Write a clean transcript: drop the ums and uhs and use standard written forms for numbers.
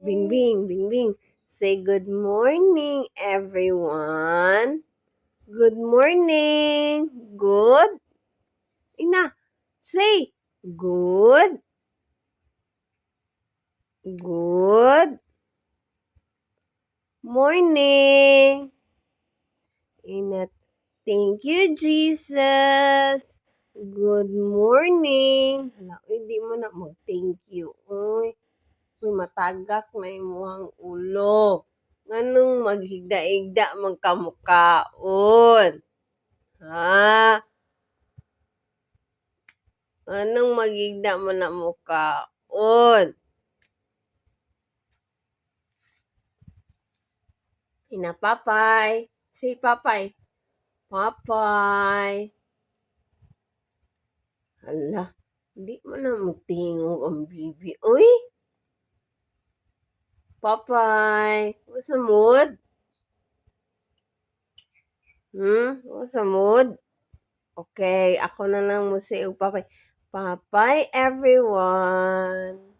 Bing, bing, bing, bing. Say good morning, everyone. Good morning. Good. Ina, say good. Good morning. Ina, thank you, Jesus. Good morning. Hala, hindi mo na mag-thank you. Uy, matagak na imuhang ulo. Nganong maghigda-igda magkamukaon? Ha? Anong maghigda mo na mukaon? Ina, papay. Say papay. Papay. Hala, hindi mo na magtingog ang bibi. Uy! Papay. What's the mood? What's the mood? Okay, ako na lang mo say papay. Papay, everyone.